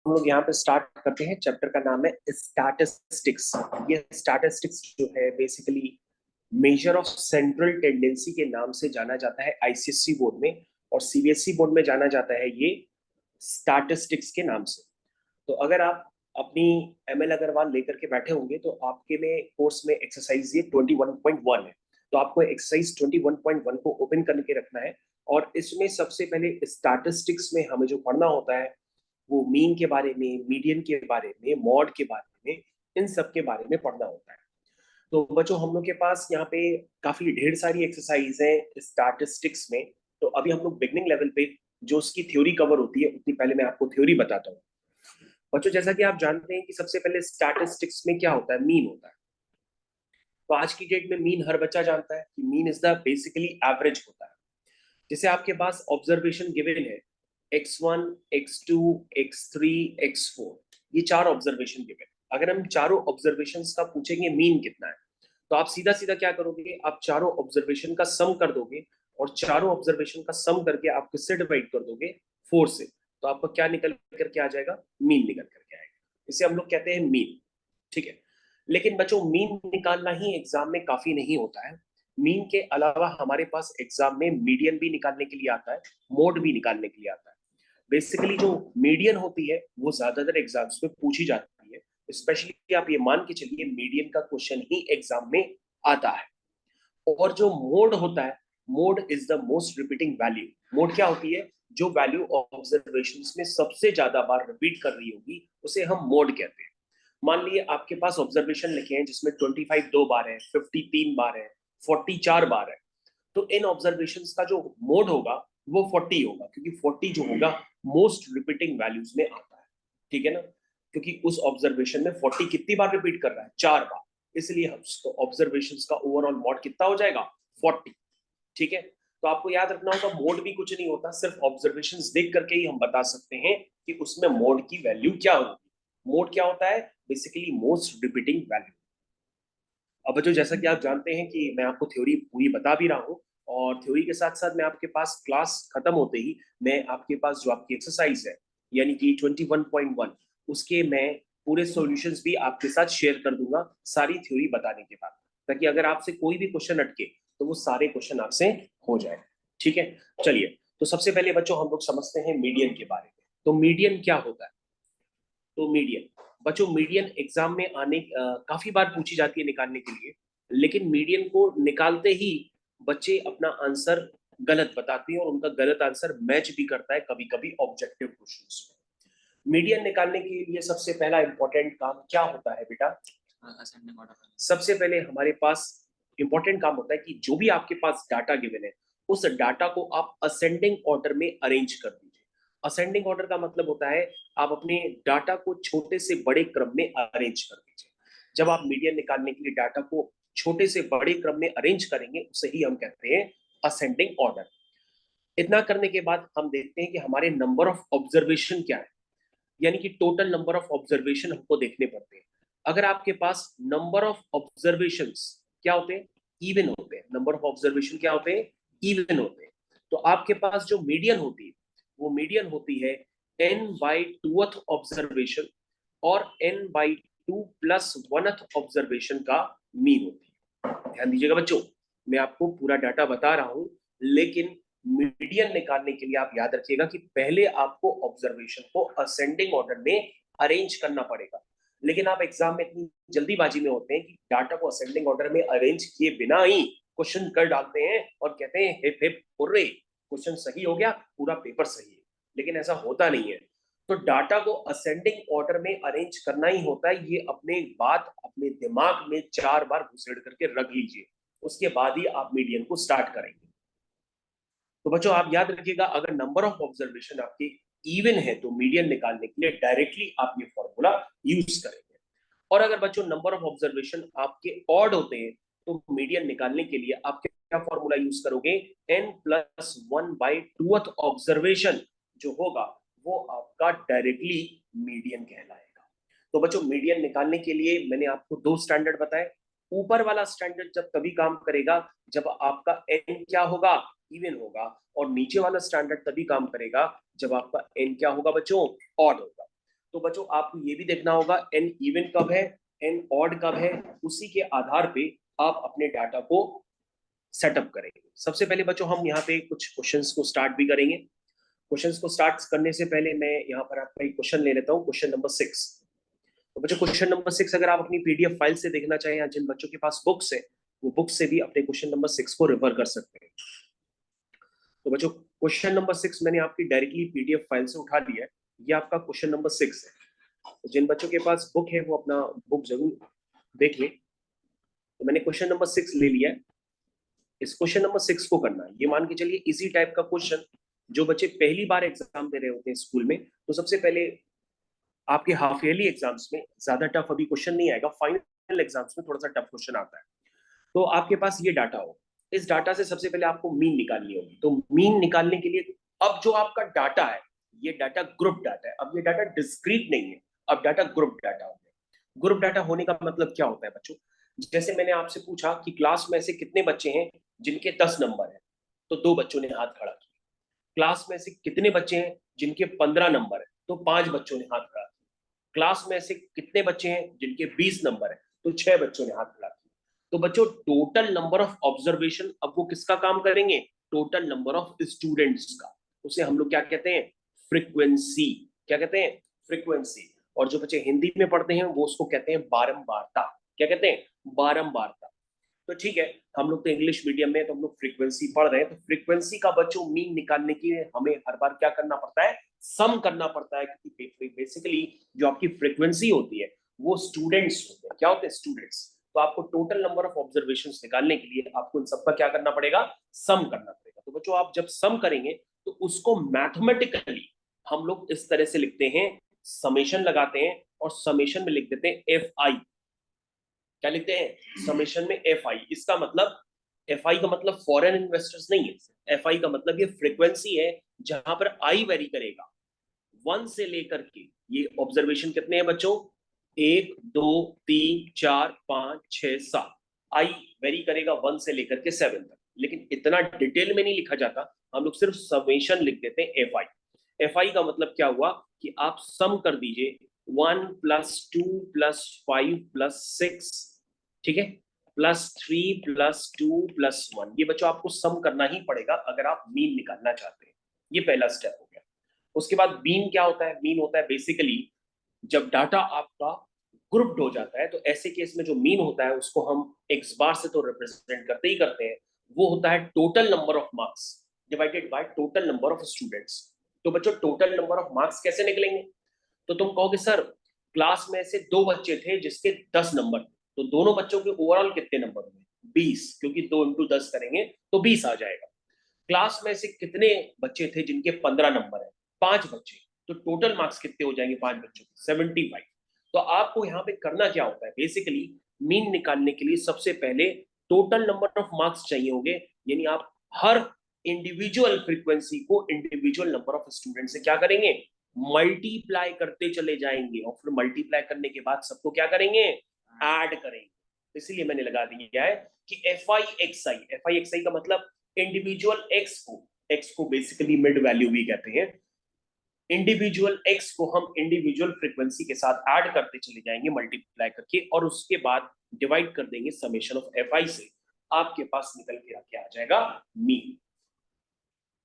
लोग यहाँ पे स्टार्ट करते हैं। चैप्टर का नाम है स्टैटिस्टिक्स। ये स्टैटिस्टिक्स जो है basically measure of central tendency के नाम से जाना जाता है आईसीएसई बोर्ड में, और सीबीएसई बोर्ड में जाना जाता है ये स्टैटिस्टिक्स के नाम से। तो अगर आप अपनी एमएल अग्रवाल लेकर के बैठे होंगे तो आपके में कोर्स में एक्सरसाइज ये 21.1 है। तो आपको एक्सरसाइज 21.1 को ओपन करके रखना है, और इसमें सबसे पहले स्टैटिस्टिक्स में हमें जो पढ़ना होता है वो मीन के बारे में, मीडियन के बारे में, मॉड के बारे में, इन सब के बारे में पढ़ना होता है। तो बच्चों हम लोग के पास यहाँ पे काफी ढेर सारी एक्सरसाइज है स्टैटिस्टिक्स में। तो अभी हम लोग बिगनिंग लेवल पे जो उसकी थ्योरी कवर होती है उतनी पहले मैं आपको थ्योरी बताता हूँ। बच्चों जैसा कि आप जानते हैं कि सबसे पहले स्टैटिस्टिक्स में क्या होता है, मीन होता है। तो आज की डेट में मीन हर बच्चा जानता है कि mean is the basically average होता है। जैसे आपके पास ऑब्जर्वेशन गिवन है x1, x2, x3, x4, ये चार ऑब्जर्वेशन गिवन। अगर हम चारों ऑब्जर्वेशंस का पूछेंगे मीन कितना है, तो आप सीधा सीधा क्या करोगे, आप चारों ऑब्जर्वेशन का सम कर दोगे, और चारों ऑब्जर्वेशन का सम करके आप किससे डिवाइड कर दोगे, 4 से। तो आपका क्या निकल करके आ जाएगा, मीन निकल करके आएगा। इसे हम लोग कहते हैं मीन। ठीक है। लेकिन बच्चों मीन निकालना ही एग्जाम में काफी नहीं होता है। मीन के अलावा हमारे पास एग्जाम में मीडियन भी निकालने के लिए आता है, मोड भी निकालने के लिए आता है। बेसिकली जो मीडियन होती है वो ज्यादातर एग्जाम्स में पूछी जाती है। स्पेशली आप ये मान के चलिए मीडियन का क्वेश्चन ही एग्जाम में आता है। और जो मोड होता है, mode is the most repeating value. Mode क्या होती है, जो वैल्यू ऑब्जर्वेशंस में सबसे ज्यादा बार रिपीट कर रही होगी उसे हम मोड कहते हैं। मान लिए आपके पास ऑब्जर्वेशन लिखे हैं जिसमें 25 दो बार है, 50 तीन बार है, 40 चार बार है। तो इन ऑब्जर्वेशंस का जो मोड होगा वो 40 होगा, क्योंकि 40 जो होगा मोस्ट रिपीटिंग वैल्यूज में आता है। ठीक है ना, क्योंकि उस ऑब्जर्वेशन में 40 कितनी बार रिपीट कर रहा है, चार बार। इसलिए हम ऑब्जर्वेशंस का ओवरऑल मोड कितना हो जाएगा, 40। ठीक है। तो आपको याद रखना होगा मोड भी कुछ नहीं होता, सिर्फ ऑब्जर्वेशंस देख करके ही हम बता सकते हैं कि उसमें मोड की वैल्यू क्या होगी। मोड क्या होता है, बेसिकली मोस्ट रिपीटिंग वैल्यू। अब बच्चों जैसा कि आप जानते हैं कि मैं आपको थ्योरी पूरी बता भी रहा हूँ, और थ्योरी के साथ साथ मैं आपके पास क्लास खत्म होते ही मैं आपके पास जो आपकी एक्सरसाइज है यानी कि 21.1, उसके मैं पूरे सॉल्यूशंस भी आपके साथ शेयर कर दूंगा सारी थ्योरी बताने के बाद, ताकि अगर आपसे कोई भी क्वेश्चन अटके तो वो सारे क्वेश्चन आपसे हो जाए। ठीक है। चलिए, तो सबसे पहले बच्चों हम लोग समझते हैं मीडियन के बारे में। तो मीडियन क्या होता है। तो मीडियन बच्चों, मीडियन एग्जाम में आने काफी बार पूछी जाती है निकालने के लिए, लेकिन मीडियन को निकालते ही बच्चे अपना आंसर गलत बताते हैं, और उनका गलत आंसर मैच भी करता है कभी कभी ऑब्जेक्टिव क्वेश्चंस में। मीडियन निकालने के लिए सबसे पहला इंपॉर्टेंट काम क्या होता है बेटा, असेंडिंग ऑर्डर। सबसे पहले हमारे पास इंपॉर्टेंट काम होता है कि जो भी आपके पास डाटा गिवन है उस डाटा को आप असेंडिंग ऑर्डर में अरेंज कर दीजिए। असेंडिंग ऑर्डर का मतलब होता है आप अपने डाटा को छोटे से बड़े क्रम में अरेंज कर दीजिए। जब आप मीडियन निकालने के लिए डाटा को छोटे से बड़े क्रम में अरेंज करेंगे उसे ही हम कहते हैं असेंडिंग ऑर्डर। इतना करने के बाद हम देखते हैं कि हमारे नंबर ऑफ ऑब्जर्वेशन क्या है, यानी कि टोटल नंबर ऑफ ऑब्जर्वेशन हमको देखने पड़ते हैं। अगर आपके पास नंबर ऑफ ऑब्जर्वेशन क्या होते हैं, इवन होते हैं। नंबर ऑफ ऑब्जर्वेशन क्या होते हैं, इवन होते हैं। तो आपके पास जो मीडियन होती है वो मीडियन होती है n बाई टूथ ऑब्जर्वेशन और n by 2 plus 1th observation का मीन होती है। ध्यान दीजिएगा बच्चों, मैं आपको पूरा डाटा बता रहा हूं, लेकिन मीडियन निकालने के लिए आप याद रखिएगा कि पहले आपको ऑब्जर्वेशन को असेंडिंग ऑर्डर में अरेंज करना पड़ेगा। लेकिन आप एग्जाम में इतनी जल्दीबाजी में होते हैं कि डाटा को असेंडिंग ऑर्डर में अरेंज किए बिना ही क्वेश्चन कर डालते हैं और कहते हैं हिप हिप हुर्रे, क्वेश्चन सही हो गया, पूरा पेपर सही है। लेकिन ऐसा होता नहीं है। तो डाटा को असेंडिंग ऑर्डर में अरेंज करना ही होता है। ये अपने बात अपने दिमाग में 4 बार घुसेड़ करके रख लीजिए, उसके बाद ही आप मीडियन को स्टार्ट करेंगे। तो बच्चों आप याद रखिएगा, अगर नंबर ऑफ ऑब्जर्वेशन आपके इवन है तो मीडियन निकालने के लिए डायरेक्टली आप ये फॉर्मूला यूज करेंगे। और अगर बच्चों नंबर ऑफ ऑब्जर्वेशन आपके ऑड होते हैं तो मीडियन निकालने के लिए आप क्या फॉर्मूला यूज करोगे, n plus 1 by tooth observation जो होगा वो आपका डायरेक्टली मीडियन कहलाएगा। तो बच्चों मीडियन निकालने के लिए मैंने आपको 2 स्टैंडर्ड बताए। ऊपर वाला स्टैंडर्ड जब तभी काम करेगा जब आपका n क्या होगा, इवन होगा, और नीचे वाला स्टैंडर्ड तभी काम करेगा जब आपका n क्या होगा बच्चों, ऑड होगा। तो बच्चों आपको ये भी देखना होगा n इवन कब है, n ऑड कब है, उसी के आधार पे आप अपने डाटा को सेटअप करेंगे। सबसे पहले बच्चों हम यहाँ पे कुछ क्वेश्चंस को स्टार्ट भी करेंगे। क्वेश्चंस को स्टार्ट करने से पहले मैं यहाँ पर आपका एक क्वेश्चन ले लेता हूँ, क्वेश्चन नंबर 6। तो बच्चों क्वेश्चन नंबर 6 अगर आप अपनी पीडीएफ फाइल से देखना चाहें या जिन बच्चों के पास बुक्स है वो बुक से भी अपने क्वेश्चन नंबर 6 को रेफर कर सकते हैं। तो बच्चों क्वेश्चन नंबर 6 मैंने आपकी डायरेक्टली पीडीएफ फाइल से उठा लिया है, ये आपका क्वेश्चन नंबर 6 है। तो जिन बच्चों के पास बुक है वो अपना बुक जरूर देख लें। तो मैंने क्वेश्चन नंबर 6 ले लिया है। इस क्वेश्चन नंबर 6 को करना है, ये मान के चलिए इजी टाइप का क्वेश्चन। जो बच्चे पहली बार एग्जाम दे रहे होते हैं स्कूल में, तो सबसे पहले आपके हाफ ईयरली एग्जाम्स में ज्यादा टफ अभी क्वेश्चन नहीं आएगा, फाइनल एग्जाम्स में थोड़ा सा टफ क्वेश्चन आता है। तो आपके पास ये डाटा हो, इस डाटा से सबसे पहले आपको मीन निकालनी होगी। तो मीन निकालने के लिए अब जो आपका डाटा है ये डाटा ग्रुप डाटा है, अब ये डाटा डिस्क्रीट नहीं है, अब डाटा ग्रुप डाटा हो गया। ग्रुप डाटा होने का मतलब क्या होता है बच्चों, जैसे मैंने आपसे पूछा कि क्लास में ऐसे कितने बच्चे हैं जिनके 10 नंबर है, तो 2 बच्चों ने हाथ खड़ा किया। क्लास में ऐसे कितने बच्चे हैं जिनके 15 नंबर है, तो 5 बच्चों ने हाथ खड़ा किया। क्लास में ऐसे कितने बच्चे हैं जिनके 20 नंबर है, तो 6 बच्चों ने हाथ खड़ा किया। तो बच्चों टोटल नंबर ऑफ ऑब्जर्वेशन, अब वो किसका काम करेंगे, टोटल नंबर ऑफ स्टूडेंट्स का। उसे हम लोग क्या कहते हैं, फ्रीक्वेंसी। क्या कहते हैं, फ्रीक्वेंसी। और जो बच्चे हिंदी में पढ़ते हैं वो उसको कहते हैं बारंबारता। क्या कहते हैं, बारंबारता। तो ठीक है, हम लोग तो इंग्लिश मीडियम में, तो हम लोग फ्रीक्वेंसी पढ़ रहे हैं, तो फ्रीक्वेंसी का बच्चों मीन निकालने के लिए हमें हर बार क्या करना पड़ता है, सम करना पड़ता है। क्योंकि बेसिकली जो आपकी फ्रीक्वेंसी होती है वो स्टूडेंट्स होते हैं। क्या होते हैं, स्टूडेंट्स। तो आपको टोटल नंबर ऑफ ऑब्जर्वेशन निकालने के लिए आपको इन सबका क्या करना पड़ेगा, सम करना पड़ेगा। तो बच्चों आप जब सम करेंगे तो उसको मैथमेटिकली हम लोग इस तरह से लिखते हैं, समेशन लगाते हैं और समेशन में लिख देते हैं एफ आई। क्या लिखते हैं, समेशन में एफ आई। इसका मतलब, एफ आई का मतलब फॉरेन इन्वेस्टर्स नहीं है, एफ आई का मतलब ये फ्रीक्वेंसी है जहां पर आई वेरी करेगा 1 से लेकर के, ये ऑब्जर्वेशन कितने हैं बच्चों, 1 2 3 4 5 6 7, आई वेरी करेगा 1 से लेकर के 7 तक। लेकिन इतना डिटेल में नहीं लिखा जाता, हम लोग सिर्फ समेशन लिख देते हैं एफ आई। एफ आई का मतलब क्या हुआ कि आप सम कर दीजिए 1 + 2 + 5 + 6, ठीक है, +3 + 2 + 1। ये बच्चों आपको सम करना ही पड़ेगा अगर आप मीन निकालना चाहते हैं। ये पहला स्टेप हो गया। उसके बाद मीन क्या होता है, मीन होता है बेसिकली जब डाटा आपका ग्रुप्ड हो जाता है, तो ऐसे केस में जो मीन होता है उसको हम एक्स बार से तो रिप्रेजेंट करते ही करते हैं, वो होता है total number of marks divided by total number of students. तो बच्चों टोटल नंबर ऑफ मार्क्स कैसे निकलेंगे, तो तुम कहोगे सर क्लास में से 2 बच्चे थे जिसके 10 नंबर थे, तो दोनों बच्चों के ओवरऑल कितने नंबर हुए, 20, क्योंकि 2 × 10 करेंगे तो 20 आ जाएगा। क्लास में से कितने बच्चे थे जिनके 15 नंबर है, 5 बच्चे, तो टोटल मार्क्स कितने हो जाएंगे 5 बच्चों के, 75। तो आपको यहाँ पे करना क्या होता है, बेसिकली मीन निकालने के लिए सबसे पहले टोटल नंबर ऑफ मार्क्स चाहिए होंगे, यानी आप हर इंडिविजुअल फ्रीक्वेंसी को इंडिविजुअल नंबर ऑफ स्टूडेंट से क्या करेंगे, मल्टीप्लाई करते चले जाएंगे, और फिर मल्टीप्लाई करने के बाद सबको क्या करेंगे, ऐड करेंगे। इसीलिए मैंने लगा दिया है कि F I X I, F I X I का मतलब इंडिविजुअल एक्स को बेसिकली मिड वैल्यू भी कहते हैं। इंडिविजुअल एक्स को हम इंडिविजुअल फ्रीक्वेंसी के साथ ऐड करते चले जाएंगे मल्टीप्लाई करके, और उसके बाद डिवाइड कर देंगे समेशन ऑफ एफ आई से, आपके पास निकल के आके आ जाएगा मीन।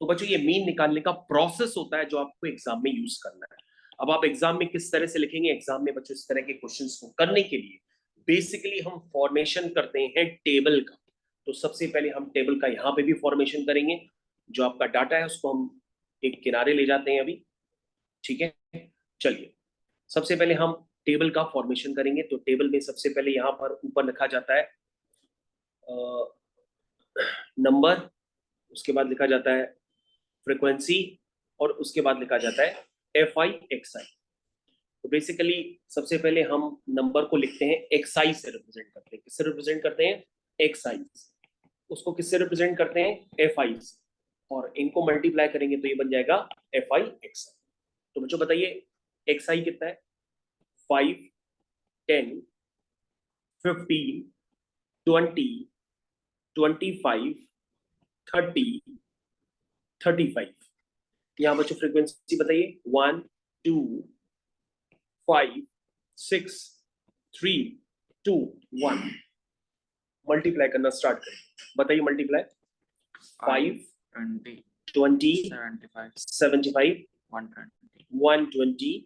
तो बच्चों ये मीन निकालने का प्रोसेस होता है जो आपको एग्जाम में यूज करना है। अब आप एग्जाम में किस तरह से लिखेंगे, एग्जाम में बच्चों इस तरह के क्वेश्चंस को करने के लिए बेसिकली हम फॉर्मेशन करते हैं टेबल का। तो सबसे पहले हम टेबल का यहाँ पे भी फॉर्मेशन करेंगे। जो आपका डाटा है उसको हम एक किनारे ले जाते हैं अभी, ठीक है। चलिए सबसे पहले हम टेबल का फॉर्मेशन करेंगे। तो टेबल में सबसे पहले यहाँ पर ऊपर लिखा जाता है नंबर, उसके बाद लिखा जाता है फ्रीक्वेंसी, और उसके बाद लिखा जाता है एफ आई एक्स आई। तो बेसिकली सबसे पहले हम नंबर को लिखते हैं एक्स आई से रिप्रेजेंट करते हैं, किससे रिप्रेजेंट करते हैं, एक्स आई। उसको किससे रिप्रेजेंट करते हैं, एफ आई से, और इनको मल्टीप्लाई करेंगे तो ये बन जाएगा एफ आई एक्स आई। तो बच्चों बताइए एक्स आई कितना है, 5 10 15 20 25 30 35। यहाँ बच्चों फ्रीक्वेंसी बताइए, 1 2 5 6 3 2 1 मल्टीप्लाई करना स्टार्ट करें। बताइए मल्टीप्लाई 5 20 75 120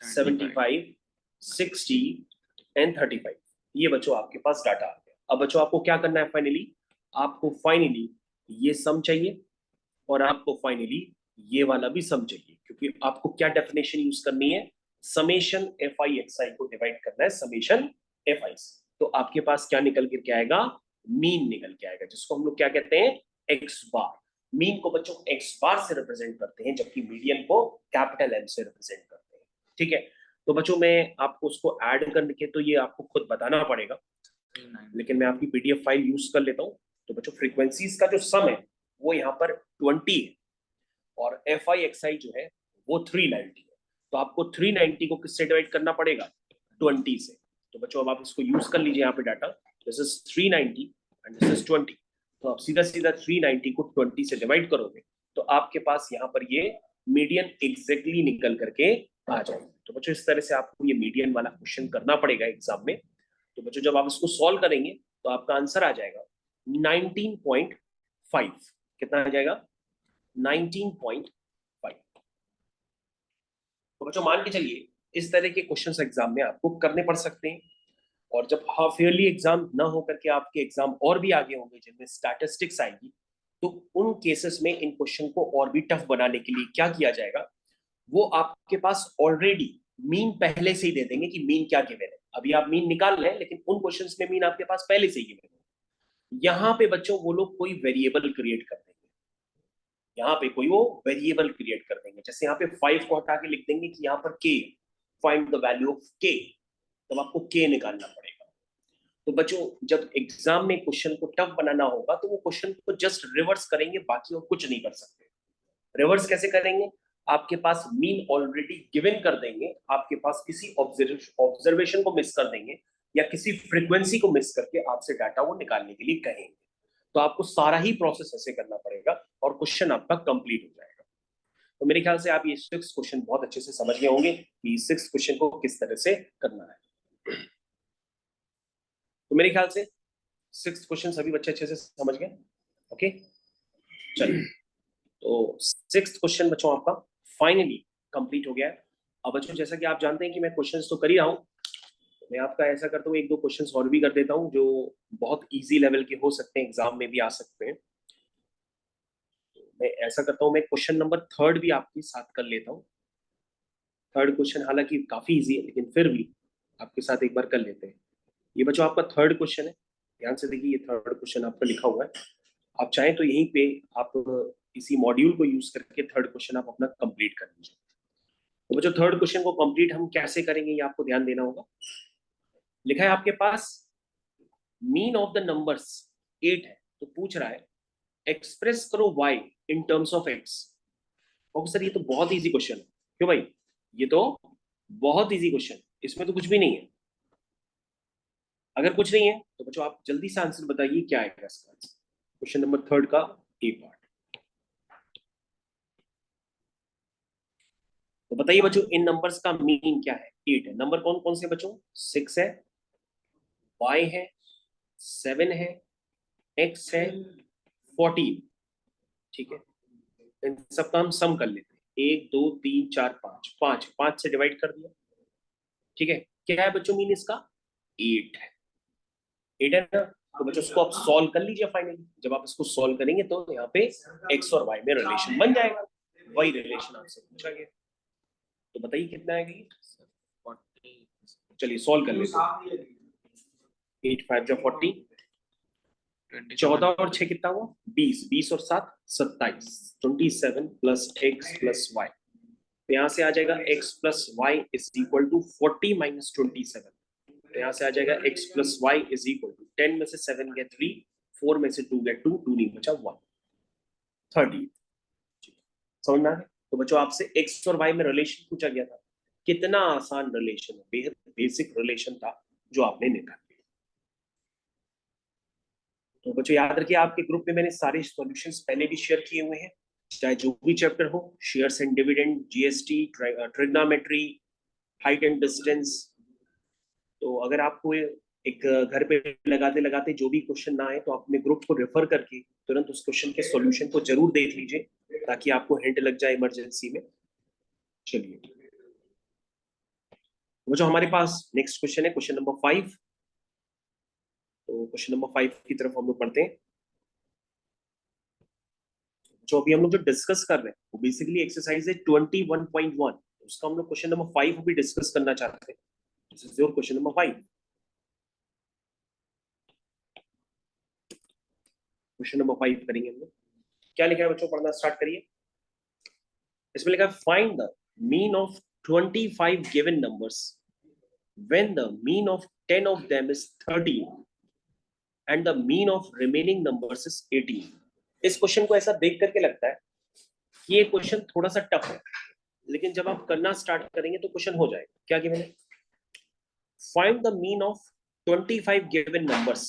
75 60 एंड 35। ये बच्चों आपके पास डाटा आ गया। अब बच्चों आपको क्या करना है फाइनली, आपको फाइनली ये सम चाहिए और आपको फाइनली ये वाला भी सम चाहिए, क्योंकि आपको क्या डेफिनेशन यूज करनी है, समेशन एफ आई एक्स आई को डिवाइड करना है समेशन एफ आई से। तो आपके पास क्या निकल के आएगा, मीन निकल के आएगा, जिसको हम लोग क्या कहते हैं, एक्स बार। मीन को बच्चों एक्स बार से रिप्रेजेंट करते हैं, जबकि मीडियन को कैपिटल एम से रिप्रेजेंट करते हैं। ठीक है, तो बच्चों मैं आपको उसको ऐड करके, तो ये आपको खुद बताना पड़ेगा, लेकिन मैं आपकी पीडीएफ फाइल यूज कर लेता हूँ। तो बच्चों फ्रीक्वेंसीज का जो सम है वो यहाँ पर 20 है और एफ आई एक्स आई जो है वो 390 है। तो आपको 390 को किससे डिवाइड करना पड़ेगा, 20 से। तो बच्चों अब आप इसको यूज कर लीजिए यहाँ पे data, this is 390 and this is 20। तो आप सीधा सीधा 390 को 20 से डिवाइड करोगे तो आपके पास यहाँ पर ये मीडियन एग्जैक्टली निकल करके आ जाएगा। तो बच्चों इस तरह से आपको ये मीडियन वाला क्वेश्चन करना पड़ेगा एग्जाम में। तो बच्चों जब आप इसको सॉल्व करेंगे तो आपका आंसर आ जाएगा 19.5। कितना आ जाएगा, 19.5। तो बच्चों मान के चलिए इस तरह के क्वेश्चंस एग्जाम में आपको करने पड़ सकते हैं। और जब हाफ ईयरली एग्जाम ना होकर के आपके एग्जाम और भी आगे होंगे जिनमें स्टैटिस्टिक्स आएगी, तो उन केसेस में इन क्वेश्चन को और भी टफ बनाने के लिए क्या किया जाएगा, वो आपके पास ऑलरेडी मीन पहले से ही दे देंगे कि मीन क्या गिवन है। अभी आप मीन निकाल लें, लेकिन उन क्वेश्चंस में मीन आपके पास पहले से ही गिवन है। यहाँ पे बच्चों वो लोग कोई वेरिएबल क्रिएट कर देंगे, यहाँ पे कोई वो वेरिएबल क्रिएट कर देंगे। जैसे यहाँ पे 5 को हटा के लिख देंगे कि यहाँ पर के, फाइंड द वैल्यू ऑफ के, तब आपको के निकालना पड़ेगा। तो बच्चों जब एग्जाम में क्वेश्चन को टफ बनाना होगा तो वो क्वेश्चन को जस्ट रिवर्स करेंगे, बाकी और कुछ नहीं कर सकते। रिवर्स कैसे करेंगे, आपके पास मीन ऑलरेडी गिवन कर देंगे, आपके पास किसी ऑब्जर्वेशन को मिस कर देंगे या किसी फ्रीक्वेंसी को मिस करके आपसे डाटा वो निकालने के लिए कहेंगे। तो आपको सारा ही प्रोसेस ऐसे करना पड़ेगा और क्वेश्चन आपका कंप्लीट हो जाएगा। तो मेरे ख्याल से आप ये 6 क्वेश्चन बहुत अच्छे से समझ गए होंगे कि 6 क्वेश्चन को किस तरह से करना है। तो मेरे ख्याल से 6 क्वेश्चन सभी बच्चे अच्छे से समझ गए। ओके चलिए, तो 6 क्वेश्चन बच्चों आपका फाइनली कंप्लीट हो गया है। अब बच्चों जैसा कि आप जानते हैं कि मैं क्वेश्चंस तो कर ही रहा हूँ, मैं आपका ऐसा करता हूँ 1-2 क्वेश्चंस और भी कर देता हूँ जो बहुत इजी लेवल के हो सकते हैं, एग्जाम में भी आ सकते हैं। तो मैं ऐसा करता हूँ, मैं क्वेश्चन नंबर 3 भी आपके साथ कर लेता हूँ। 3 क्वेश्चन हालांकि काफी इजी है, लेकिन फिर भी आपके साथ एक बार कर लेते हैं। ये बच्चों आपका 3 क्वेश्चन है, ध्यान से देखिए, ये 3 क्वेश्चन आपका लिखा हुआ है। आप चाहें तो यहीं पे आप इसी मॉड्यूल को यूज करके 3 क्वेश्चन आप अपना कंप्लीट कर लीजिए। तो बच्चों 3 क्वेश्चन को कंप्लीट हम कैसे करेंगे ये आपको ध्यान देना होगा। लिखा है आपके पास मीन ऑफ द नंबर्स 8 है, तो पूछ रहा है एक्सप्रेस करो y in terms of x। और सर ये तो बहुत इजी क्वेश्चन है। क्यों भाई, ये तो बहुत इजी क्वेश्चन, इसमें तो कुछ भी नहीं है। अगर कुछ नहीं है तो बच्चों आप जल्दी से आंसर बताइए क्या आएगा इसका आंसर, क्वेश्चन नंबर 3 का ए पार्ट। तो बताइए बच्चों इन नंबर्स का मीन क्या है, 8 है। नंबर कौन कौन से बच्चों, 6 है, y है, 7 है, x है, 14। ठीक है, इन सबका हम सम कर लेते हैं, 1 2 3 4 5, 5 से डिवाइड कर दिया। ठीक है, क्या है बच्चों मीन इसका, 8 है। 8 है ना, तो बच्चों इसको आप सॉल्व कर लीजिए। फाइनली जब आप इसको सॉल्व करेंगे तो यहाँ पे x और y में रिलेशन बन जाएगा, वही रिलेशन आपसे पूछा गया। तो बताइए कितना आएगा, चलिए सॉल्व कर लेते हैं। 8 5 जा 40, 14 और 6 कितना हुआ, 20, 20 और 7 27, 27 प्लस x प्लस y। तो यहाँ से आ जाएगा x plus Y is equal to 40 minus 27। तो यहाँ से आ जाएगा x plus Y is equal to 10 में से 7 गया 3, 4 में से 2 गया 2, 2 नहीं बचा 1, 30। समझ में आ गया। तो बच्चों आपसे x और y में रिलेशन पूछा गया था, कितना आसान रिलेशन है, बेहद बेसिक रिलेशन था जो आपने निकाल लिया। तो बच्चों याद रखिए आपके ग्रुप में मैंने सारे सॉल्यूशंस पहले भी शेयर किए हुए हैं, चाहे जो भी चैप्टर हो, shares and dividend, GST, trigonometry, height and distance. तो अगर आपको एक घर पे लगाते लगाते जो भी क्वेश्चन ना आए तो आप अपने ग्रुप को रेफर करके तुरंत उस क्वेश्चन के सॉल्यूशन को जरूर देख लीजिए ताकि आपको हिंट लग जाए इमरजेंसी में। चलिए, वो जो हमारे पास नेक्स्ट क्वेश्चन है क्वेश्चन नंबर 5। तो क्वेश्चन नंबर 5 की तरफ हम लोग पढ़ते हैं। जो अभी हम लोग जो डिस्कस कर रहे हैं वो बेसिकली एक्सरसाइज है 21.1। उसका हम लोग क्वेश्चन नंबर 5 भी डिस्कस करना चाहते हैं। This is your question number 5। Question number 5 करेंगे हम लोग। क्या लिखा है बच्चों, पढ़ना स्टार्ट करिए। इसमें लिखा है find the mean of 25 given numbers when the mean of 10 of them is 13 and the mean of remaining numbers is 18। इस क्वेश्चन को ऐसा देख करके लगता है कि ये क्वेश्चन थोड़ा सा टफ है, लेकिन जब आप करना स्टार्ट करेंगे तो क्वेश्चन हो जाएगा। क्या गिवन है? Find the mean of 25 given numbers.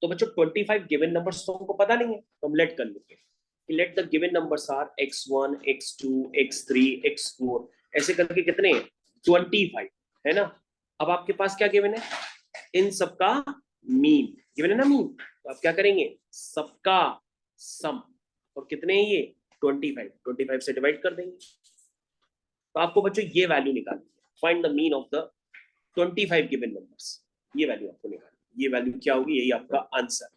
तो बच्चों 25 गिवन नंबर्स तो हमको पता नहीं है, तो हम लेट कर लेंगे कि let the given numbers are x1 x2 x3 x4, ऐसे करके कितने 25 है ना। अब आपके पास क्या गिवन है? इन सबका मीन गिवन है ना, मीन। तो आप क्या करेंगे? सबका सम। और कितने हैं ये? 25 से डिवाइड कर देंगे। तो आपको बच्चों ये वैल्यू निकालनी है। Find the mean of the 25 given numbers. ये वैल्यू आपको निकालनी। ये वैल्यू क्या होगी? यही आपका आंसर।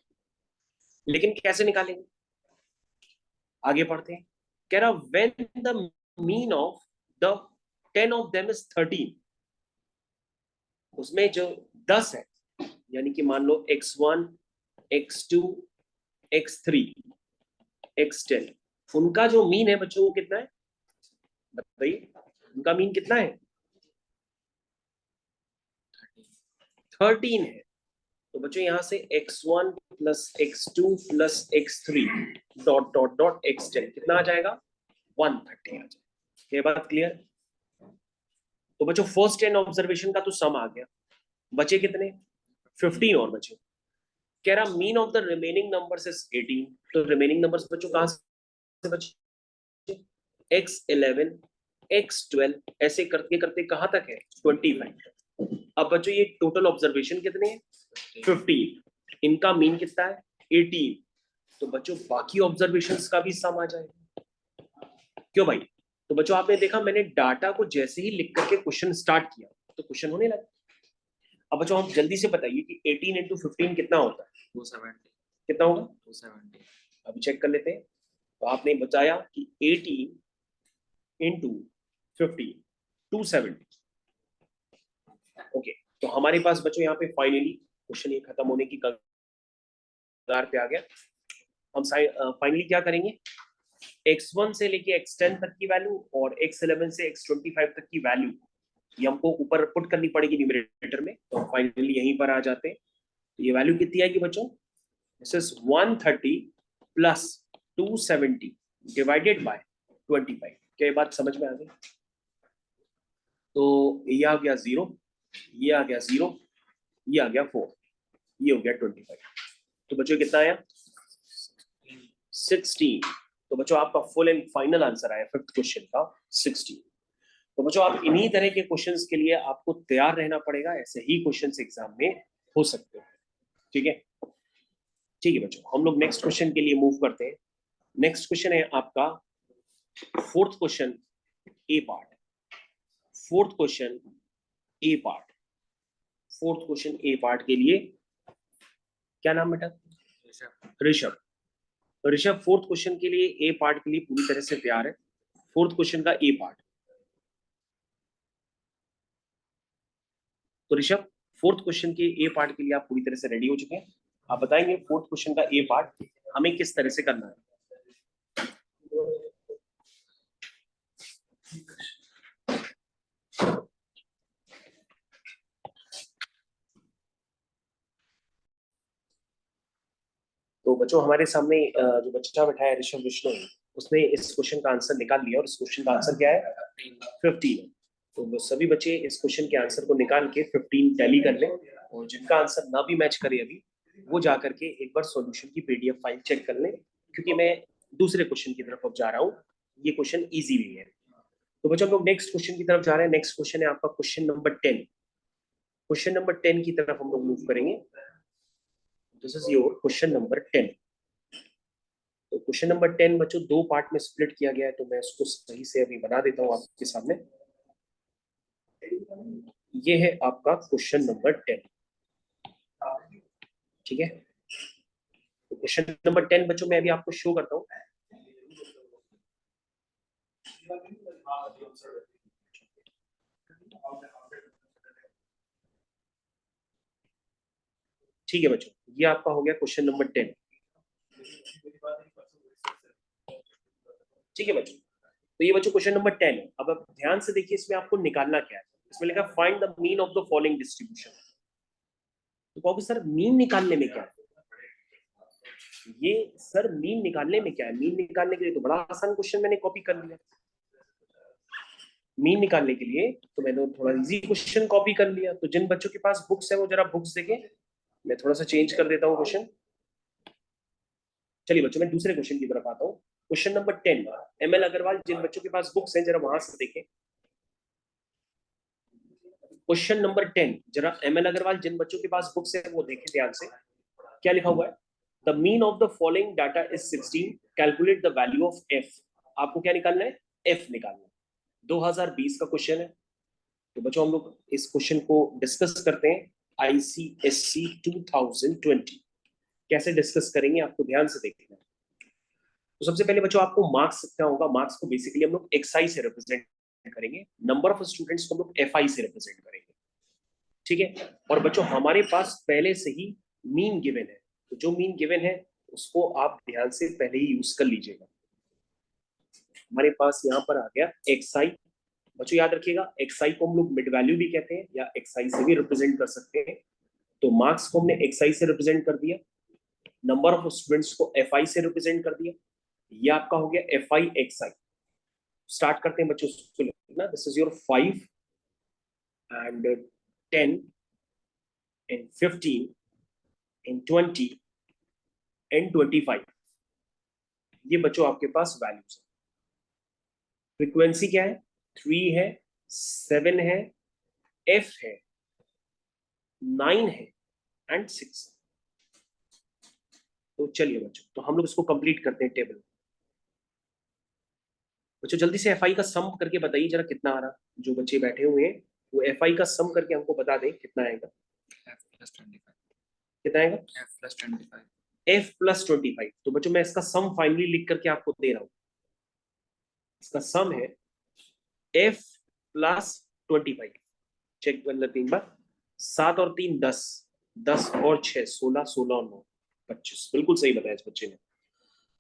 लेकिन कैसे निकालेंगे? आगे पढ़ते हैं। कह रहा when the mean of the 10 of them is 13, उसमें जो 10 है, यानी कि मान लो x1 x2 x3 x10, उनका जो मीन है बच्चों वो कितना है बताइए? उनका मीन कितना है? 13 है। तो बच्चों यहां से x1 plus x2 plus x3 dot dot dot x10 कितना आ जाएगा? 130 आ जाएगा। ये बात क्लियर? तो बच्चों फर्स्ट 10 ऑब्जर्वेशन का तो सम आ गया, बचे कितने? 15 और बचे। कह रहा mean of the remaining numbers is 18। तो रिमेनिंग नंबर्स बच्चों कहां से बचे? x11 x12 ऐसे करते करते कहां तक है? 25। अब बच्चों ये टोटल ऑब्जर्वेशन कितने हैं? 15। इनका मीन कितना है? 18। तो बच्चों बाकी ऑब्जर्वेशंस का भी सम आ जाएगा। क्यों भाई? तो बच्चों आपने देखा मैंने डाटा को जैसे ही लिख करके क्वेश्चन स्टार्ट किया तो क्वेश्चन होने लगा। अब बच्चों आप जल्दी से बताइए कि 18 इंटू 15 कितना होता है? 270। कितना होगा? 270। अभी चेक कर लेते हैं। तो आपने बताया कि 18 इंटू 15 270। ओके, तो हमारे पास बच्चों यहाँ पे फाइनली क्वेश्चन ये खत्म होने की कगार पे आ गया। हम फाइनली क्या करेंगे? x1 से लेके x10 तक की वैल्यू और x11 से x25 तक की वैल्यू ये हमको ऊपर पुट करनी पड़ेगी न्यूमरेटर में। तो फाइनली यहीं पर आ जाते हैं। तो ये वैल्यू कितनी आएगी बच्चों? This is 130 plus 270 divided by 25। क्या ये बात समझ में आ गई? तो ये आ गया 0, ये आ गया 0, ये आ गया 4, ये हो गया 25। तो बच्चों कितना आया? 16। तो बच्चों आपका फुल एंड फाइनल आंसर आया फिफ्थ क्वेश्चन का 16। तो बच्चों आप इन्हीं तरह के क्वेश्चंस के लिए आपको तैयार रहना पड़ेगा। ऐसे ही क्वेश्चंस एग्जाम में हो सकते हैं। ठीक है? ठीक है बच्चों, हम लोग नेक्स्ट क्वेश्चन के लिए मूव करते हैं। नेक्स्ट क्वेश्चन है आपका फोर्थ क्वेश्चन ए पार्ट। फोर्थ क्वेश्चन ए पार्ट। फोर्थ क्वेश्चन ए पार्ट के लिए क्या नाम बेटा? ऋषभ। ऋषभ फोर्थ क्वेश्चन के लिए ए पार्ट के लिए पूरी तरह से तैयार है। फोर्थ क्वेश्चन का ए पार्ट। तो ऋषभ फोर्थ क्वेश्चन के ए पार्ट के लिए आप पूरी तरह से रेडी हो चुके हैं। आप बताएंगे फोर्थ क्वेश्चन का ए पार्ट हमें किस तरह से करना है? तो बच्चों हमारे सामने जो बच्चा बैठा है ऋषभ विष्णु, उसने इस क्वेश्चन का आंसर निकाल लिया और इस क्वेश्चन का आंसर क्या है? 15। तो सभी बच्चे इस क्वेश्चन के आंसर को निकाल के 15 टैली कर लें और जिनका आंसर ना भी मैच करे अभी वो जा करके एक बार सॉल्यूशन की पीडीएफ फाइल चेक कर लें, क्योंकि मैं दूसरे क्वेश्चन की तरफ अब जा रहा हूँ। ये क्वेश्चन इजी भी है। तो बच्चों हम लोग नेक्स्ट क्वेश्चन की तरफ जा रहे हैं। नेक्स्ट क्वेश्चन है आपका क्वेश्चन नंबर 10। क्वेश्चन नंबर 10 की तरफ हम लोग मूव करेंगे। This is your question number 10। तो क्वेश्चन नंबर 10 बच्चों दो पार्ट में स्प्लिट किया गया है, तो मैं उसको सही से अभी बना देता हूँ आपके सामने। ये है आपका क्वेश्चन नंबर 10, ठीक है। तो क्वेश्चन नंबर 10 बच्चों मैं अभी आपको शो करता हूँ। ठीक है बच्चों, ये आपका हो गया क्वेश्चन नंबर 10। ठीक है बच्चों, तो ये बच्चों क्वेश्चन नंबर 10 है। अब आप ध्यान से देखिए, इसमें आपको निकालना क्या है। इसमें लिखा find the mean of the following distribution. तो कहोगे सर मीन निकालने में क्या है? ये सर मीन निकालने में क्या है? मीन निकालने के लिए तो बड़ा आसान क्वेश्चन मैंने कॉपी कर लिया। मीन निकालने के लिए तो मैंने थोड़ा इजी क्वेश्चन कॉपी कर लिया। तो जिन बच्चों के पास बुक्स है वो जरा बुक्स देखें, मैं थोड़ा सा चेंज कर देता हूँ क्वेश्चन। चलिए बच्चों मैं दूसरे क्वेश्चन की तरफ आता हूँ। क्वेश्चन नंबर 10 ML अग्रवाल, जिन बच्चों के पास बुक्स हैं जरा वहां से देखें। क्वेश्चन नंबर 10 जरा ML अग्रवाल, जिन बच्चों के पास बुक्स है वो देखें ध्यान से। क्या लिखा हुआ है? The mean of the following data is 16, calculate the value of F. आपको क्या निकालना है? एफ निकालना है। 2020 का क्वेश्चन है। तो बच्चों हम लोग इस क्वेश्चन को डिस्कस करते हैं। ICSC 2020 कैसे डिस्कस करेंगे आपको ध्यान से देखना है। तो सबसे पहले बच्चों आपको मार्क्स कितना होगा? मार्क्स को बेसिकली हम लोग XI से रिप्रेजेंट करेंगे, नंबर ऑफ स्टूडेंट्स को हम लोग FI से रिप्रेजेंट करेंगे, ठीक है। और बच्चों हमारे पास पहले से ही मीन गिवन है, तो जो मीन गिवन है उसको आप ध्यान से पहले ही यूज कर लीजिएगा। हमारे पास यहाँ पर आ गया XI। बच्चों याद रखिएगा XI को हम लोग मिड वैल्यू भी कहते हैं या XI से भी रिप्रेजेंट कर सकते हैं। तो मार्क्स को हमने XI से रिप्रेजेंट कर दिया, नंबर ऑफ स्टूडेंट्स को FI से रिप्रेजेंट कर दिया। ये आपका हो गया FI XI। स्टार्ट करते हैं बच्चों उसको लिखना। This is your 5 and 10 and 15 and 20 and 25। ये बच्चों आपके पास वैल्यूज है। फ्रीक्वेंसी क्या है? 3 है, 7 है, F है, 9 है एंड 6। तो चलिए बच्चों, तो हम लोग इसको कंप्लीट करते हैं टेबल। बच्चों जल्दी से FI का सम करके बताइए जरा कितना आ रहा। जो बच्चे बैठे हुए हैं वो FI का सम करके हमको बता दें कितना आएगा। कितना आएगा? F+25। तो बच्चों मैं इसका सम फाइनली लिख करके आपको दे रहा हूं। इसका सम है F+25। चेक कर लेते हैं एक बार। 7 और 3 10, 10 और 6 16, 16 और 9 25। बिल्कुल सही बताया इस बच्चे ने।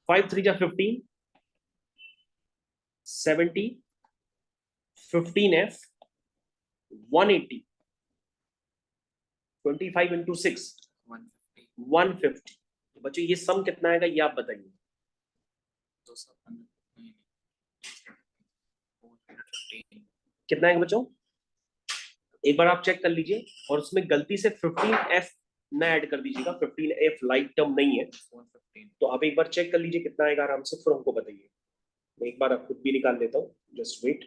5 3 जा 15, 70, 15F, 180, 25 into 6 150। तो बच्चों ये सम कितना आएगा ये आप बताइए। कितना आएगा बच्चों? एक बार आप चेक कर लीजिए और उसमें गलती से 15F ना ऐड कर दीजिएगा। 15F लाइक टर्म नहीं है, तो आप एक बार चेक कर लीजिए कितना आएगा आराम से, फिर हमको बताइए। मैं एक बार खुद भी निकाल लेता हूँ, जस्ट वेट।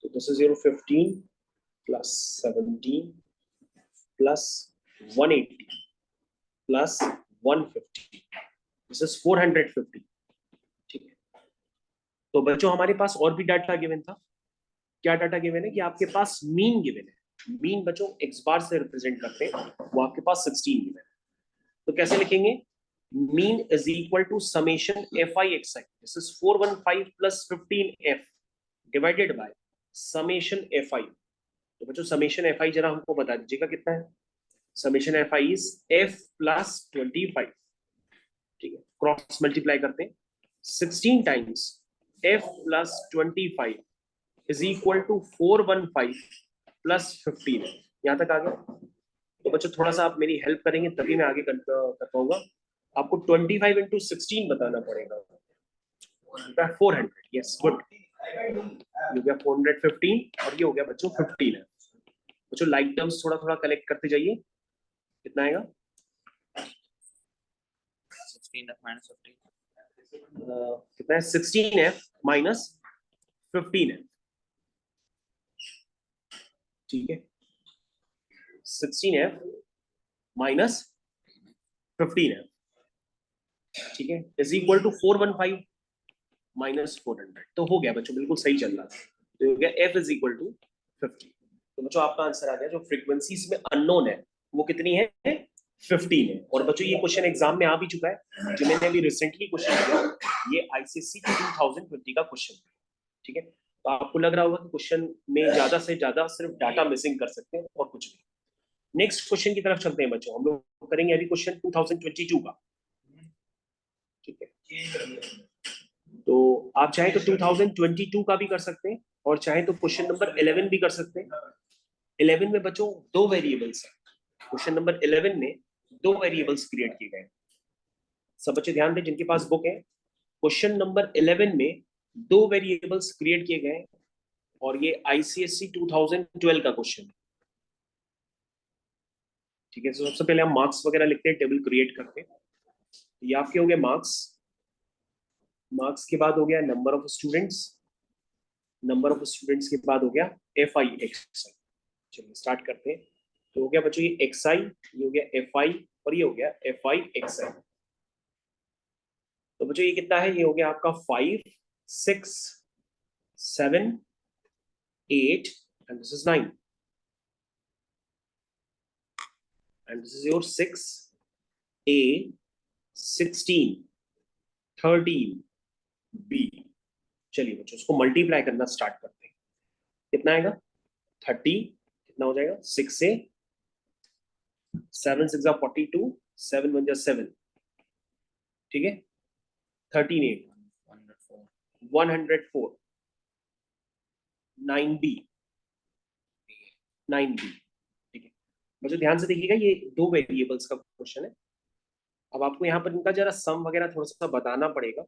तो this is your 15 plus 17 plus 180 plus 150, this is 450। ठीक है। तो बच्चों हमारे पास और भी डाटा गिवन था। क्या डाटा गिवन है? कि आपके पास मीन गिवन है। मीन बच्चों x बार से रिप्रेजेंट करते हैं, वो आपके पास 16 गिवन है। तो कैसे लिखेंगे? Mean is equal to summation FI XI। This is 415 plus 15F divided by summation FI। तो बच्चों समेशन FI जरा हमको बता दीजिएगा कितना है। Summation FI is F+25। ठीक है, क्रॉस मल्टीप्लाई करते हैं। 16 times F+25 is equal to 415 plus 15। यहां तक आ गया। तो बच्चों थोड़ा सा आप मेरी हेल्प करेंगे तभी मैं आगे कर पाऊंगा। आपको 25 into 16 बताना पड़ेगा। 400। Yes good. ये हो गया 415 और ये हो गया बच्चों 15 है। बच्चों लाइक टर्म्स थोड़ा थोड़ा कलेक्ट करते जाइए। कितना आएगा? 16 minus 15 कितना है 16f माइनस 15f, ठीक है 16f माइनस 15f, ठीक है इज इक्वल टू 415 माइनस 400। तो हो गया बच्चों, बिल्कुल सही चल रहा था। तो हो गया f इज इक्वल टू 50। तो बच्चों आपका आंसर आ गया। जो फ्रीक्वेंसीज में अननोन है वो कितनी है 15 है। और बच्चों ये क्वेश्चन एग्जाम में आ भी चुका है, जो मैंने अभी रिसेंटली क्वेश्चन किया, ये आईसीएससी 2020 का क्वेश्चन, ठीक है। तो आपको लग रहा होगा कि क्वेश्चन में ज्यादा से ज्यादा सिर्फ डाटा मिसिंग कर सकते हैं और कुछ नहीं। नेक्स्ट क्वेश्चन की तरफ चलते हैं बच्चों। हम लोग करेंगे अभी क्वेश्चन 2022 का, ठीक है। तो आप चाहे तो 2022 का भी कर सकते हैं और चाहे तो क्वेश्चन नंबर 11 भी कर सकते हैं। 11 में बच्चों दो वेरिएबल्स है। क्वेश्चन नंबर 11 में दो वेरिएबल्स क्रिएट किए गए। सब बच्चे ध्यान दें जिनके पास बुक है। क्वेश्चन नंबर 11 में दो वेरिएबल्स क्रिएट किए गए और ये आईसीएससी 2012 का क्वेश्चन है, ठीक है। तो सबसे पहले हम मार्क्स वगैरह लिखते हैं, टेबल क्रिएट करते हैं। ये आपके हो गए मार्क्स। मार्क्स के बाद हो गया number of students. Number of students के बाद हो गया एफ आई एक्स। चलिए स्टार्ट करते हैं। तो हो गया बच्चों ये एक्स आई, ये हो गया एफ आई और ये हो गया एफ आई एक्स आई। तो बच्चों ये कितना है, ये हो गया आपका 5 6 7 8 and this is 9 and this is your 6 A 16 13 B। चलिए बच्चों उसको मल्टीप्लाई करना स्टार्ट करते हैं। कितना आएगा 30, कितना हो जाएगा 6 से 7 6 42, 7 1 7, ठीक है 13 8 104 9B 9B, ठीक है। मुझे ध्यान से देखिएगा, ये दो वेरिएबल्स का क्वेश्चन है। अब आपको यहाँ पर इनका जरा सम वगैरह थोड़ा सा बताना पड़ेगा।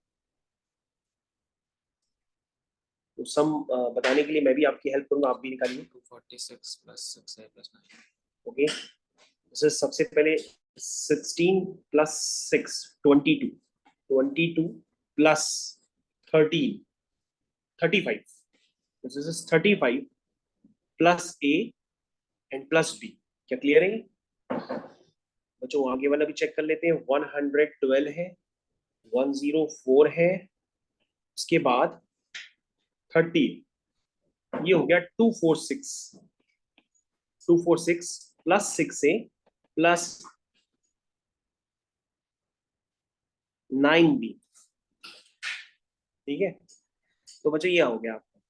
तो सम बताने के लिए मैं भी आपकी हेल्प करूंगा, आप भी निकालिए। 246 प्लस 6a प्लस 9। ओके जैसे सबसे पहले 16 plus 6 22, 22 plus 13 35, this is 35 plus a and plus b। क्या क्लियर है? बच्चों आगे वाला भी चेक कर लेते हैं। 112 है, 104 है, उसके बाद 30, ये हो गया 246, 246 प्लस 6a प्लस 9b, ठीक है। तो बच्चों ये हो गया आपका,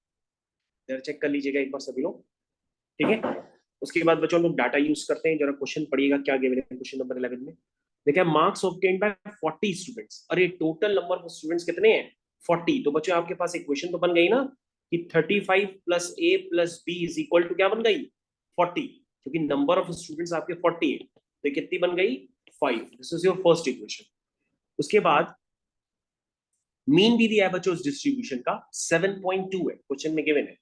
जरा चेक कर लीजिएगा एक बार सभी लोग, ठीक है। उसके बाद बच्चों लोग डाटा यूज करते हैं। जरा क्वेश्चन पढ़िएगा क्या गिवन है क्वेश्चन नंबर 11 में। देखिए मार्क्स ऑब्टेन्ड बाय 40 स्टूडेंट्स। अरे टोटल नंबर ऑफ स्टूडेंट्स कितने हैं 40। तो बच्चों आपके पास इक्वेशन तो बन गई ना कि 35 plus a plus b is equal to क्या बन गई 40, क्योंकि नंबर ऑफ स्टूडेंट्स आपके 40 है। तो कितनी बन गई 5। This is your first equation. उसके बाद मीन भी दिया है बच्चों इस डिस्ट्रीब्यूशन का 7.2 है, क्वेश्चन में गिवन है।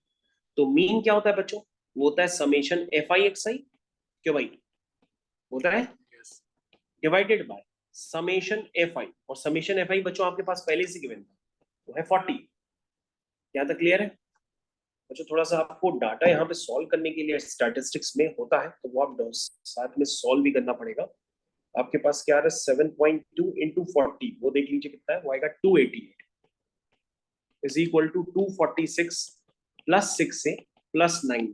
तो मीन क्या होता है बच्चों, वो होता है समेशन एफ आई एक्स आई, क्यों भाई होता है divided by summation F I. और समेशन एफ आई बच्चों आपके पास पहले से गिवन था, वो है 40। यहाँ तक क्लियर है बच्चों? थोड़ा सा आपको डाटा यहाँ पे सॉल्व करने के लिए स्टैटिस्टिक्स में होता है, तो वो आप साथ में सॉल्व भी करना पड़ेगा। आपके पास क्या आ रहा है 7.2 इंटू 40, वो देख लीजिए कितना है, वो आएगा 288 इज इक्वल टू 246 प्लस 6 से प्लस 9।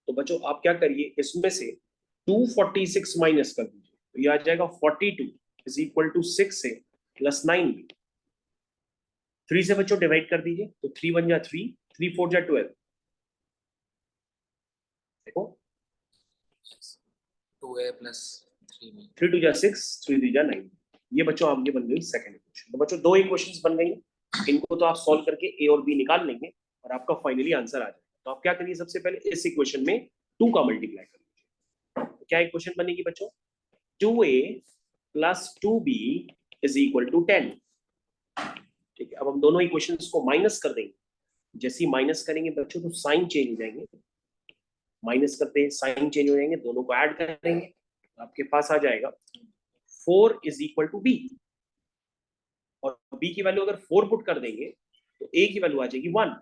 तो बच्चों आप क्या करिए, इसमें से 246 माइनस कर दीजिए, तो ये आ जाएगा 42 इज इक्वल टू 6 से प्लस 9। 3 से बच्चों डिवाइड कर दीजिए, तो 3 1 जा 3, 3 4 जा 12। देखो 2a प्लस 3b। 3 2 जा 6, 3 3 जा 9। ये बच्चों आपकी बन गई सेकंड इक्वेशन। तो बच्चों दो इक्वेशंस बन गई, इनको तो आप सॉल्व करके ए और बी निकाल लेंगे और आपका फाइनली आंसर आ जाएगा। तो आप क्या करिए, सबसे पहले इस इक्वेशन में 2 का मल्टीप्लाई कर लीजिए। तो क्या इक्वेशन बनेगी बच्चों 2a plus 2b is equal to 10। ठीक है, अब हम दोनों इक्वेशंस को माइनस कर देंगे। जैसे ही माइनस करेंगे बच्चों तो साइन चेंज हो जाएंगे, माइनस करते हैं साइन चेंज हो जाएंगे, दोनों को ऐड करेंगे, आपके पास आ जाएगा 4 इज इक्वल टू b। और b की वैल्यू अगर 4 पुट कर देंगे तो a की वैल्यू आ जाएगी 1।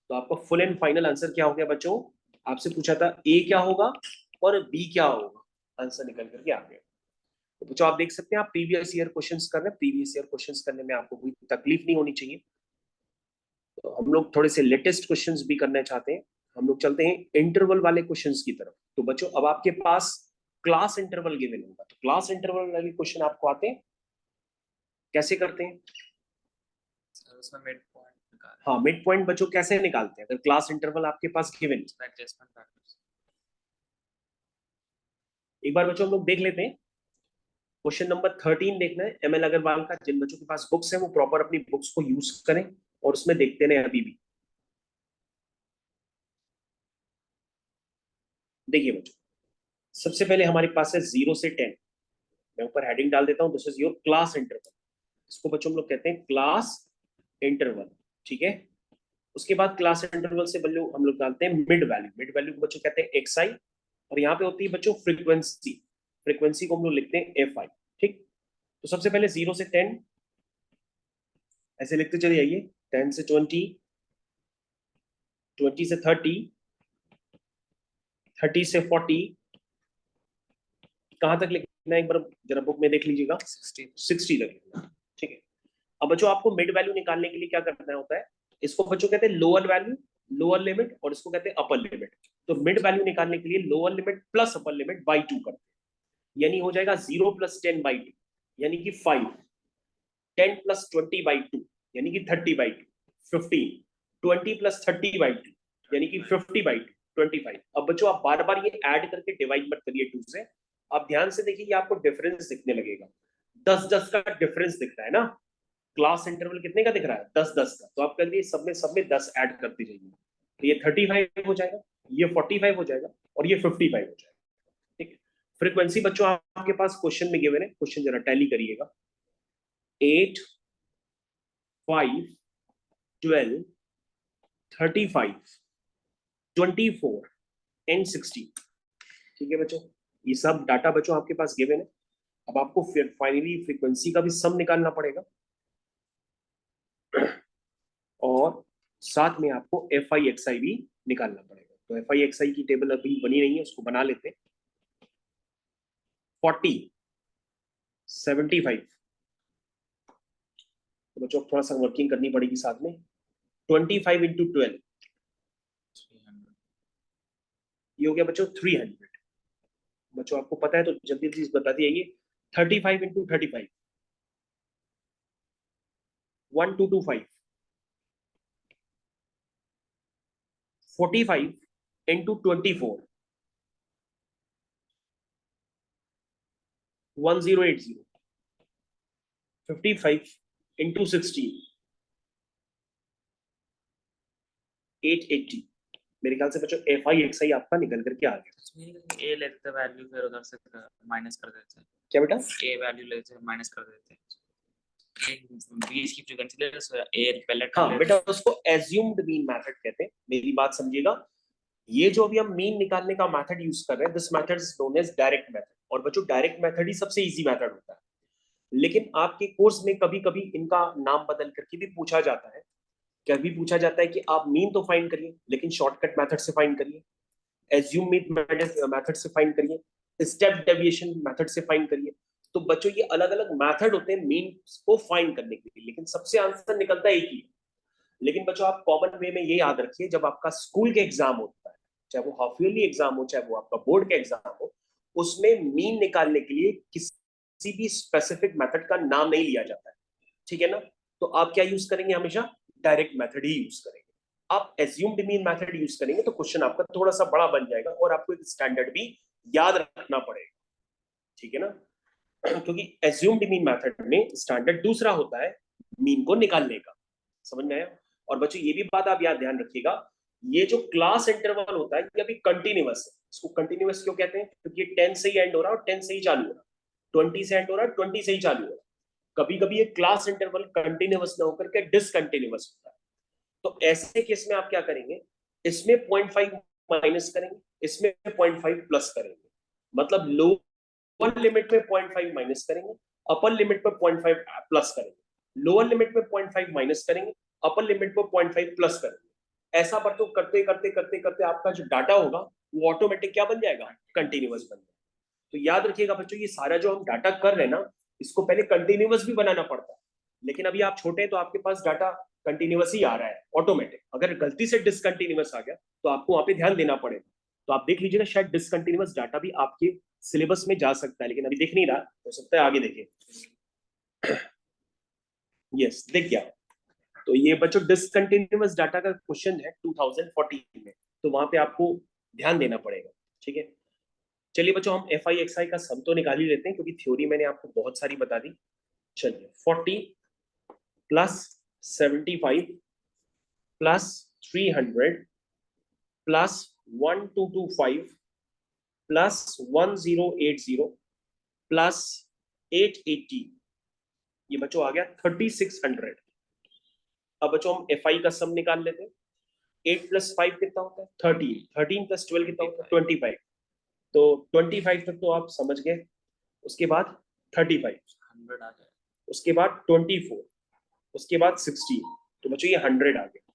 तो आपका फुल एंड फाइनल आंसर क्या हो गया बच्चों? आपसे पूछा था a क्या होगा और b क्या होगा, आंसर निकल करके आ गया। तो बच्चों आप देख सकते हैं, आप प्रीवियस ईयर क्वेश्चंस कर रहे हैं, प्रीवियस ईयर क्वेश्चंस करने में आपको कोई तकलीफ नहीं होनी चाहिए। तो हम लोग थोड़े से लेटेस्ट क्वेश्चंस भी करना चाहते हैं, हम लोग चलते हैं इंटरवल वाले क्वेश्चंस की तरफ। तो बच्चों अब आपके पास क्लास इंटरवल गिवन होगा, तो क्लास इंटरवल वाले क्वेश्चन आपको आते हैं, कैसे करते हैं? सर उसमें मिड पॉइंट निकाल हाँ, मिड पॉइंट बच्चों कैसे निकालते हैं अगर क्लास इंटरवल आपके पास गिवन? Adjustment factors. एक बार बच्चों हम लोग देख लेते हैं, क्वेश्चन नंबर 13 देखना है एमएल अग्रवाल का। जिन बच्चों के पास बुक्स है वो प्रॉपर अपनी बुक्स को यूज करें और उसमें देखते रहे अभी भी। देखिए बच्चों, सबसे पहले हमारे पास है 0 से 10। मैं ऊपर हेडिंग डाल देता हूं, this is your class interval. इसको बच्चों हम लोग कहते हैं क्लास इंटरवल, ठीक है। उसके बाद क्लास इंटरवल से वैल्यू हम लोग डालते हैं मिड वैल्यू। मिड वैल्यू को बच्चों कहते हैं एक्स आई, और यहाँ पे होती है बच्चों फ्रीक्वेंसी। फ्रीक्वेंसी को हम लोग लिखते हैं एफ आई, ठीक। तो सबसे पहले 0 से 10 ऐसे लिखते चले जाइए, 10 से 20, 20 से 30, 30 से 40, कहां तक लिखना है एक बार जरा बुक में देख लीजिएगा, 60 तक लिखना, ठीक है। अब बच्चों आपको मिड वैल्यू निकालने के लिए क्या करना होता है, इसको बच्चों कहते हैं लोअर वैल्यू, लोअर लिमिट, और इसको कहते हैं अपर लिमिट। तो मिड वैल्यू निकालने के लिए lower limit plus upper limit by 2 करते हैं, यानी हो जाएगा 0 प्लस 10 बाई 2 यानी कि 5, 10 प्लस 20 बाई 2 यानी कि 30 बाई 2, 15, 20 प्लस 30 बाई 2 यानी कि 50 बाई 2, 25। अब बच्चों आप बार बार ये ऐड करके डिवाइड मत करिए 2 से, आप ध्यान से देखिए ये आपको डिफरेंस दिखने लगेगा, 10-10 का डिफरेंस दिख रहा है ना। क्लास इंटरवल कितने का दिख रहा है? 10-10 का। तो आप करिए सब में 10 ऐड करते जाइए, तो ये 35 हो जाएगा, ये 45 हो जाएगा, और ये 55 हो जाएगा, ठीक है। फ्रीक्वेंसी बच्चों आपके पास क्वेश्चन में गिवन है, क्वेश्चन जरा टैली करिएगा, 8, 5, 12, 35, 24 एंड 16, ठीक है बच्चों। ये सब डाटा बच्चों आपके पास गिवन है। अब आपको फिर फाइनली फ्रीक्वेंसी का भी सम निकालना पड़ेगा, और साथ में आपको एफ आई एक्स आई भी निकालना पड़ेगा। तो एफ आई एक्स आई की टेबल अभी बनी नहीं है, उसको बना लेते हैं। 40, 75, तो बच्चों थोड़ा सा वर्किंग करनी पड़ेगी साथ में। 25 इंटू 12, 300। ये हो गया बच्चों 300। बच्चों आपको पता है तो जल्दी जल्दी बताती आइए। 35 इंटू 35, 1225, 45 इंटू 24, 1080, 55 इंटू 16, 880। मेरे ख्याल से बच्चों एफ आई एक्स आई आपका निकल करके आ गया। ए लेते वैल्यू फिर उधर से माइनस कर देते हैं। क्या बेटा? ए वैल्यू लेते हैं माइनस कर देते हैं। 20 की फ्रीक्वेंसी ले ए पहले। हाँ बेटा, उसको एज्यूम्ड मीन मेथड कहते हैं। मेरी बात समझिएगा, ये जो अभी हम मीन निकालने का मेथड यूज कर रहे हैं, this method is known as direct method. और बच्चों डायरेक्ट मेथड ही सबसे इजी मेथड होता है, लेकिन आपके कोर्स में कभी कभी इनका नाम बदल करके भी पूछा जाता है। कभी पूछा जाता है कि आप मीन तो फाइंड करिए लेकिन शॉर्टकट मेथड से फाइंड करिए, एज्यूम मीन मेथड से फाइंड करिए, स्टेप डेविएशन मेथड से फाइंड करिए। तो बच्चों ये अलग अलग मेथड होते हैं मीन को फाइंड करने के लिए, लेकिन सबसे आंसर निकलता एक ही। लेकिन बच्चों आप कॉमन वे में ये याद रखिए, जब आपका स्कूल के एग्जाम होता है, चाहे वो हाफ ईयरली एग्जाम हो चाहे वो आपका बोर्ड का एग्जाम हो, उसमें मीन निकालने के लिए किसी भी स्पेसिफिक मेथड का नाम नहीं लिया जाता है, ठीक है ना। तो आप क्या यूज करेंगे? हमेशा डायरेक्ट मेथड ही यूज करेंगे। आप एज्यूम्ड मीन मेथड यूज करेंगे तो क्वेश्चन आपका थोड़ा सा बड़ा बन जाएगा और आपको एक स्टैंडर्ड भी याद रखना पड़ेगा, ठीक है ना। क्योंकि एज्यूम्ड मीन मेथड में स्टैंडर्ड दूसरा होता है मीन को निकालने का, समझ में आया? और बच्चों ये भी बात आप याद ध्यान रखिएगा, ये जो क्लास इंटरवल होता है ये अभी कंटिन्यूअस है। इसको कंटिन्यूअस क्यों कहते हैं? क्योंकि ये 10 से ही एंड हो रहा है और 10 से ही चालू हो रहा है, 20 से एंड हो रहा है, 20 से ही चालू हो रहा है। कभी कभी ये क्लास इंटरवल कंटिन्यूअस ना होकर के डिसकंटिन्यूअस होता है। तो ऐसे केस में आप क्या करेंगे, इसमें 0.5 माइनस करेंगे, इसमें 0.5 प्लस करेंगे। मतलब लोअर लिमिट में 0.5 माइनस करेंगे, अपर लिमिट पर 0.5 प्लस करेंगे। लोअर लिमिट में 0.5 माइनस करेंगे, अपर लिमिट में 0.5 प्लस करेंगे। ऐसा पर तो करते करते करते करते आपका जो डाटा होगा वो ऑटोमेटिक क्या बन जाएगा, कंटिन्यूअस बन जाएगा। तो याद रखिएगा बच्चों, ये सारा जो हम डाटा कर रहे हैं ना, इसको पहले कंटिन्यूअस भी बनाना पड़ता है, लेकिन अभी आप छोटे हैं तो आपके पास डाटा कंटिन्यूअस ही आ रहा है ऑटोमेटिक। अगर गलती से डिसकंटिन्यूअस आ गया तो आपको वहां पे ध्यान देना पड़ेगा। तो आप देख लीजिएगा, शायद डिसकंटिन्यूअस डाटा भी आपके सिलेबस में जा सकता है, लेकिन अभी दिख नहीं रहा, हो सकता है आगे देखें। यस, दिख गया। तो ये बच्चों डिसकंटिन्यूअस डाटा का क्वेश्चन है 2014 में, तो वहां पे आपको ध्यान देना पड़ेगा। ठीक है, चलिए बच्चों हम एफ आई एक्स आई का सम तो निकाल ही लेते हैं, क्योंकि थ्योरी मैंने आपको बहुत सारी बता दी। चलिए 40 plus 75 plus 300 plus 1225 plus 1080 plus 880, ये बच्चों आ गया 3600। अब बच्चों हम एफ आई का सम निकाल लेते हैं। 8 प्लस 5 कितना होता है, 13, 13 प्लस 12 कितना होता है, 25। तो 25 तक तो आप समझ गए। उसके बाद 35, 100 आ जाए, उसके बाद 24, उसके बाद 16, तो बच्चों ये 100 आ गया।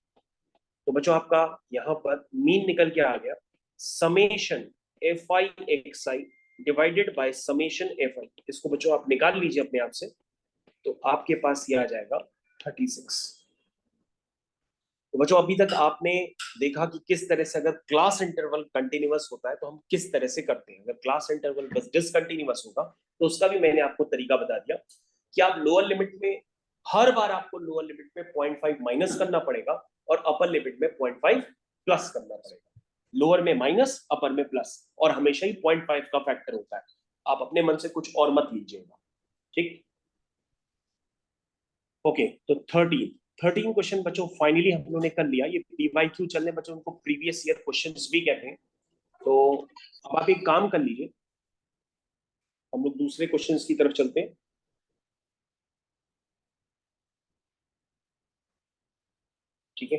तो बच्चों आपका यहाँ पर मीन निकल के आ गया summation F I X I divided by summation F I. इसको बच्चों आप निकाल लीजिए अपने आप से, तो आपके पास ये आ जाएगा 36। तो बच्चों अभी तक आपने देखा कि किस तरह से अगर क्लास इंटरवल कंटिन्यूअस होता है तो हम किस तरह से करते हैं, अगर क्लास इंटरवल बस डिसकंटिन्यूअस होगा तो उसका भी मैंने आपको तरीका बता दिया कि आप लोअर लिमिट में हर बार आपको लोअर लिमिट में 0.5 माइनस करना पड़ेगा और अपर लिमिट में 0.5 प्लस करना पड़ेगा। लोअर में माइनस, अपर में प्लस, और हमेशा ही 0.5 का फैक्टर होता है। आप अपने मन से कुछ और मत लीजिएगा। ठीक, ओके। तो 13 क्वेश्चन बच्चों फाइनली हम लोगों ने कर लिया। ये पीवाईक्यू चलने बच्चों, उनको प्रीवियस ईयर क्वेश्चंस भी कहते हैं। तो अब आप एक काम कर लीजिए, हम लोग दूसरे क्वेश्चंस की तरफ चलते हैं। ठीक है,